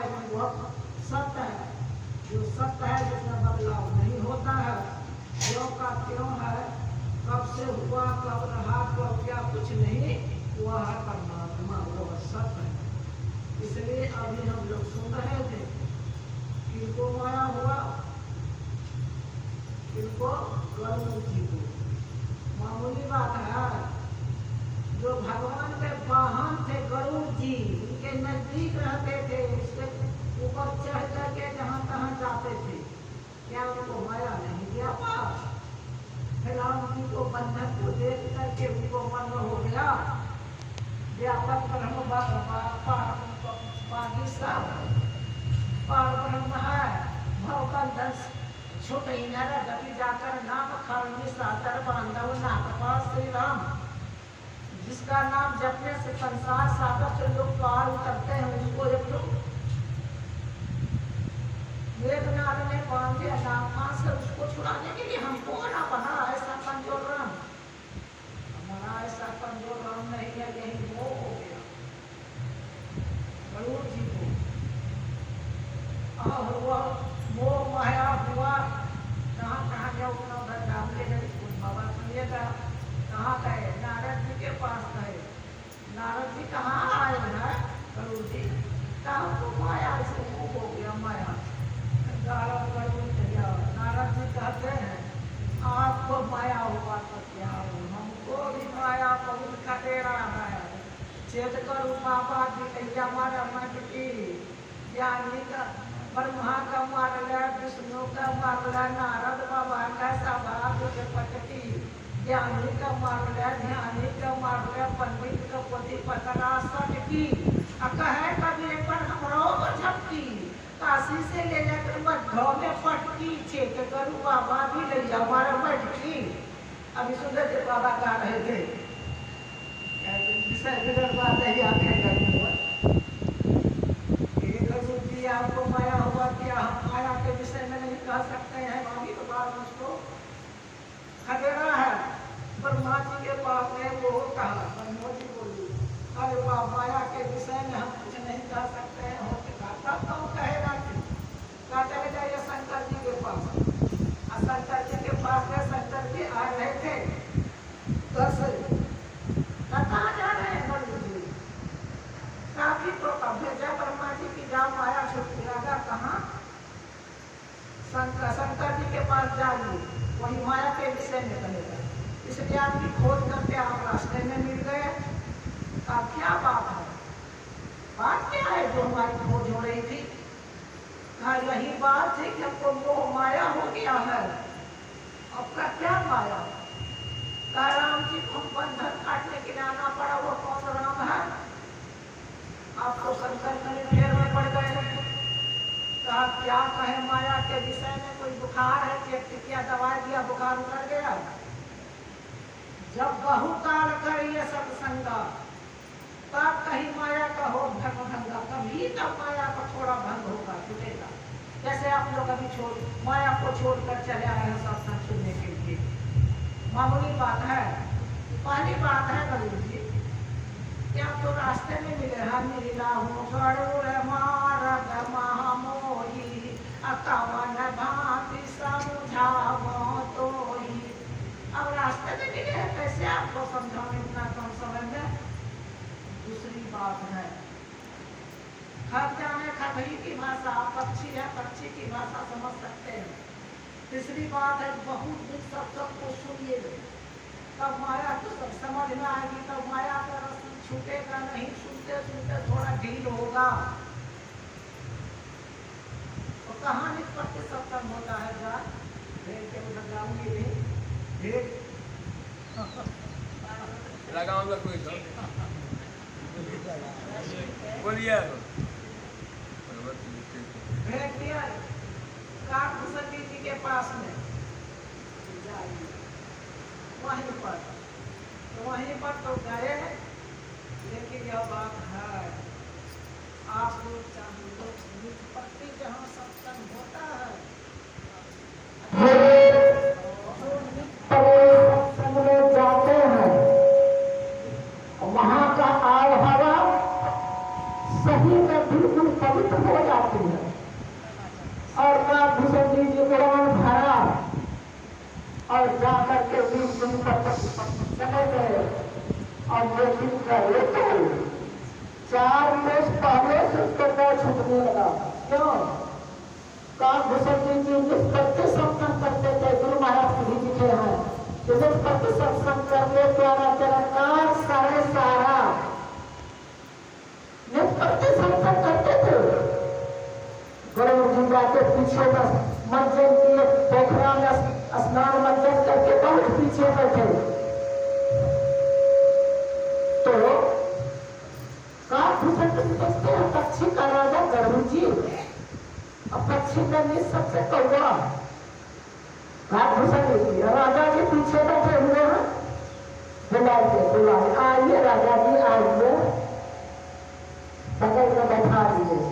है कि वह सत्य है, जो सत्य है जिसमें बदलाव नहीं होता है, ज्यों का त्यों है, कब से हुआ कब रहा कब क्या कुछ नहीं, वह है परमात्मा, वह सत्य है। इसलिए अभी हम लोग सुन रहे थे किनको माया हुआ, किनको गरुड़ जी को। मामूली बात है, जो भगवान के वाहन थे गरुड़ जी, उनके नजदीक रहते थे, उसके ऊपर चढ़ करके जहाँ तहाँ जाते थे, क्या उनको माया नहीं दिया पास? फिर राम जी को बंधन को देख करके उनको मन हो गया व्यापक ब्रह्म पार ब्रह्म है, भव बंधन छूट ही न गति जाकर नाम खरणी सादर बांधव नाथ पास श्री राम। जिसका नाम जपने से संसार सागर से लोग पार उतरते हैं, उसको एक लोग मेघनाथ ने बांध दिया नाम पास से, उसको छुड़ाने के लिए हमको ना बना ऐसा कमजोर राम। हमारा ऐसा कमजोर राम नहीं है, यही मोह हो गया गरुड़ जी को। हुआ मोह माया हुआ, कहाँ कहाँ गया उतना उधर डालते गए। बाबा सुनिएगा, कहाँ गए? नारद जी के पास गए। नारद जी कहाँ आए हैं? गरुड़ जी कहाँ को माया से मुँह हो गया माया। नारद जी कहते हैं आपको माया हुआ तो क्या हो, हमको भी माया बहुत खटेरा है। चेत करो बाबा जी हमारा मन की ज्ञानी का ब्रह्मा का मार लिया, विष्णु का मार लिया, नारद बाबा का सभा के पटकी, ज्ञानी का मार लिया, ध्यानी का मार लिया, पंडित का पति पतरा सटकी। कहे कभी पर हमरो झपकी, काशी से ले जाकर मध्य में पटकी, चेत करू बाबा भी ले जा हमारा मटकी। अभी सुंदर जी बाबा गा रहे थे, बात है आपको माया हुआ क्या? हम माया के विषय में नहीं कह सकते हैं, अभी तो बात मुझको खदेड़ा है। ब्रह्मा जी के पास में वो कहा, ब्रह्मा जी बोली अरे वाह, माया के विषय में हम कुछ नहीं कह सकते हैं, हो तब तो कहेगा कि क्या चले जाइए शंकर जी के पास। शंकर जी के पास में शंकर जी आ रहे थे, कहाँ जा रहे हैं गरुड़ जी? काफी तो भेजा ब्रह्मा जी की जाओ माया छुट्टी राजा कहाँ? शंकर जी के पास जाइए, वही माया के विषय में कहेगा। इसलिए आपकी खोज करके आप रास्ते में मिल गए। अब क्या बात है? बात क्या है जो हमारी खोज हो रही थी? हाँ, यही बात थी कि हमको मोह माया हो गया है। आपका क्या माया? राम जी को बंधन काटने के लिए आना पड़ा, वो कौन राम है? आपको शंकर के घेर में पड़ गए। कहा क्या कहे माया के विषय में? कोई बुखार है, चेक क्या दवाई दिया बुखार उतर गया? जब बहु काल करिए सत्संगा, तब कहीं माया का हो भंगा, कभी तब माया का थोड़ा भंग होगा, छूटेगा। जैसे आप लोग अभी माया को छोड़कर चले आए हैं सत्संग सुनने के लिए, मामूली बात है। पहली बात है गरुड़ जी, क्या तो रास्ते में मिले हैं, मिला हूँ गरुड़ मारग महामोही, अकवन भांति समझावो तोही। अब रास्ते में मिले हैं, कैसे आपको समझाने इतना कम समय में? दूसरी बात है, खत जाने खतरी की भाषा, पक्षी है पक्षी की भाषा समझ सकते हैं। तीसरी बात है, बहुत दिन सबको सुनिए, तब माया तो सब समझ में आएगी, तब माया का रस छूटेगा नहीं। सुनते सुनते थोड़ा ढील होगा तो कहानी पत्ते सत्संग होता है। जाए भेड़ के उधर जाऊंगी भी भेड़ लगाओ कोई बोलिए भेड़ दिया काट भूषण जी के पास में वहीं पर तो गए। लेकिन यह बात है, आप लोग चाहे तो निष्पत्ति जहाँ सत्संग होता है, सत्संग में जाते हैं, वहाँ का आबहवा सही उड़ान भरा और जाकर के दिन पर चले गए और वो दिन गए तो 4 कोस पहले से उसको पैर छूटने लगा। क्यों? काकभूषण जी जिस प्रति सत्संग करते थे, गुरु महाराज भी लिखे हैं कि जिस प्रति सत्संग करने द्वारा चरणकार सारे सारा जिस प्रति सत्संग करते थे, गुरु जी जाके पीछे मंजन किए, पोखरा में स्नान मंजन करके बहुत पीछे बैठे। तो काकभूषण जी सोचते हैं पक्षी का राजा गरुड़ जी, अब पक्षी में नहीं सबसे कौवा। काकभूषण जी राजा जी पीछे बैठे हुए हैं, बुलाए आइए राजा जी आइए, बगल में बैठा दीजिए।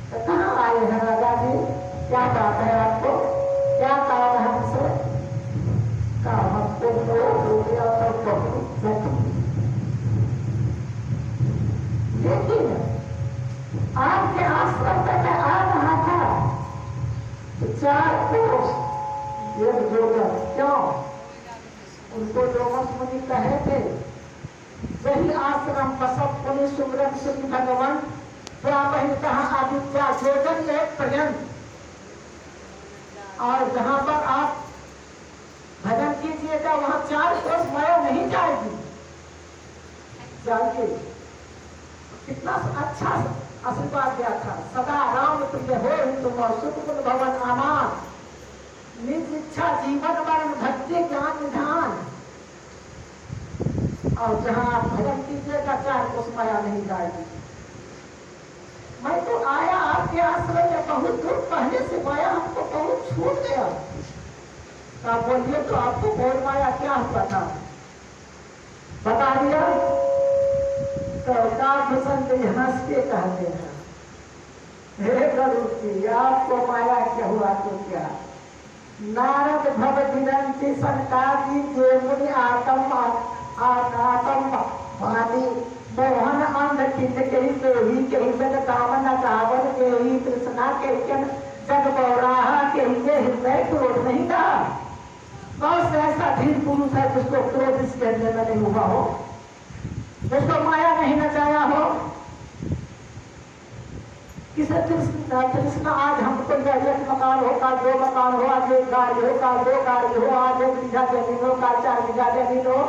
तो कहाँ आए हैं राजा जी, क्या बात है आपको, क्या काम है हमसे? काम हमको हो गया तो बहुत, लेकिन आपके आश्रम में मैं आ रहा था तो 4 कोस एक जोड़ा, क्यों? उनको जोगस मुनि कहे थे वही आश्रम बसव पुनि सुमरन श्री भगवान वही कहा आदित्य जोजन में पर्यंत, और जहां पर आप भजन कीजिएगा वहां 4 कोस माया नहीं जाएगी। जाइए, कितना अच्छा आशीर्वाद दिया था, सदा राम प्रिय हो तुम सुख भवन आमान, निज इच्छा जीवन वर्ण भक्ति ज्ञान निधान। और जहां आप भजन कीजिएगा 4 कोस माया नहीं जाएगी। मैं तो आया आपके आश्रम में बहुत दूर पहले से, माया हमको बहुत छूट गया। आप बोलिए तो आपको बोल माया क्या हुआ था, बता दिया? तो काकभूषण जी हंस के कहते हैं, हे गरुड़ जी आपको माया क्या हुआ तो क्या? नारद भव विनंती संकादी जे मुनि आतम वाणी मोहन अंध चित्त के ही देवी के ही जग कामना कावन के ही कृष्णा के जन जग बौराहा के ही हृदय क्रोध नहीं था। कौन सा ऐसा धीर पुरुष है जिसको क्रोध इस कहने में नहीं हुआ हो, जिसको माया नहीं नचाया हो? किसे कृष्ण आज हमको एक मकान हो का 2 मकान हो, आज 1 गाड़ी हो का 2 गाड़ी हो, आज 1 बीघा जमीन हो का 4 बीघा जमीन हो,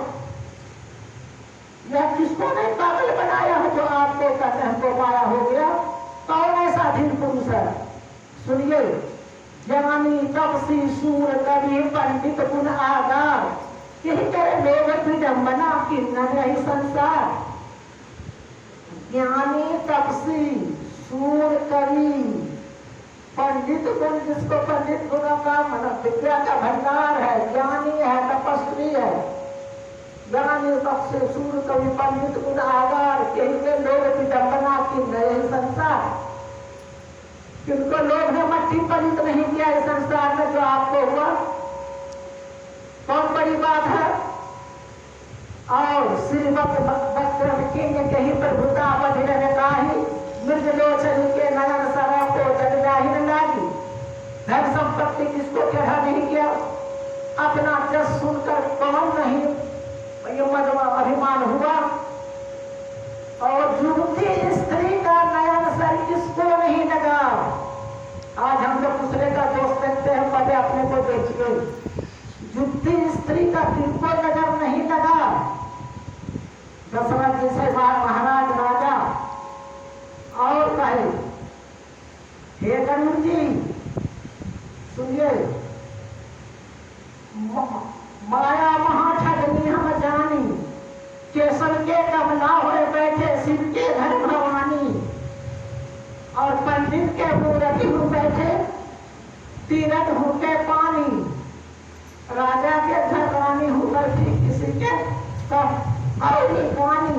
यह किसको नहीं पागल बनाया हो जो आपको कहते हैं हमको माया हो गया? कौन ऐसा धीर पुरुष है? सुनिए, ज्ञानी तपसी सूर कवि पंडित गुण आगार, यही तेरे लोग विडम्बना की न रही संसार। ज्ञानी तपसी सूर कवि पंडित गुण, जिसको पंडित गुणों का मतलब विद्या का भंडार है, ज्ञानी है, तपस्वी है, ज्ञानी तपस्वी सूर कवि पंडित गुण आगार, यही के लोग विडम्बना की नए संसार। किनको लोग ने मट्टी पलित नहीं किया इस संसार में जो आपको हुआ, कौन बड़ी बात है? और श्रीमत कहीं प्रभुता बधिर काही, मृगलोचन के नयन सरा को जग जाहि न लागी। धन संपत्ति किसको चढ़ा नहीं किया, अपना जस सुनकर कौन नहीं अभिमान हुआ, और झूठी स्त्री का नयन सर किसको नहीं लगा। आज हम लोग दूसरे का दोस्त देखते हैं, पहले अपने को देखिए, झूठी स्त्री का किसको नजर नहीं लगा। दशरथ जी से महाराज राजा और कहे, हे गरुड़ जी सुनिए, माया महाठगनी हम जानी, केसर के कमला हुए बैठे शिव के घर भवानी, और पंडित के मूर्ति हो बैठे तीरथ होके पानी, राजा के घर रानी हो बैठी किसी के और पानी।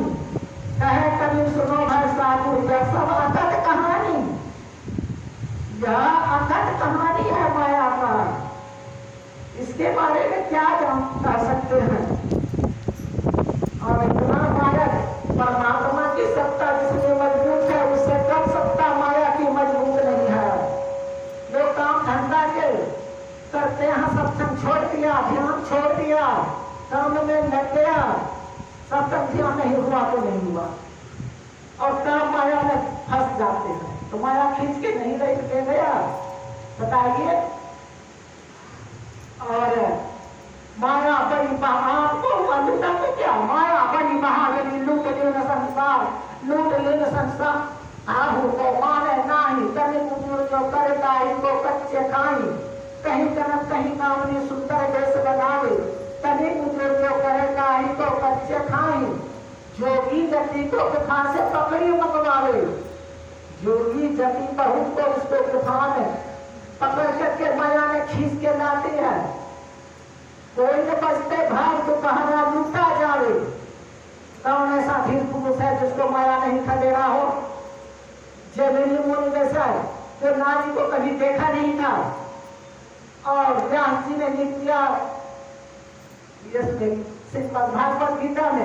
कहे कभी सुनो भाई साधु, यह सब अकट कहानी, यह अकट कहानी है माया का, इसके बारे में क्या कह सकते हैं? और इतना माया परमात्मा की सत्ता जिसमें मजबूत है, उससे कम सत्ता माया की मजबूत नहीं है। जो काम धंधा के काम में लग गया, सब संख्या नहीं हुआ तो नहीं हुआ, और काम माया में फंस जाते हैं। तो माया खींच के नहीं ले गया, बताइए। और माया बड़ी आपको लूटा तो क्या, माया बड़ी महागनी लूट लेन संसार, लूट लेन संसार आहू को माने नाही, तनि कुजूर जो करता इनको कच्चे खाई, कहीं कनक कहीं कामनी सुंदर देश बनावे, तनि कुजूर जो करेगा इनको कच्चे खाई, जोगी जति को गुफा से पकड़ी मंगवावे, जोगी जति बहुत को उसको गुफा में पकड़ करके माया में खींच के लाती है। कोई न बचते भाग दोपहरा लूटा जावे, कौन ऐसा धीर पुरुष है जिसको माया नहीं खदेड़ा हो। जैमिनी मुनि जैसा जो नारी को कभी देखा नहीं था, और व्यास जी ने लिख दिया श्रीमद् भागवत गीता में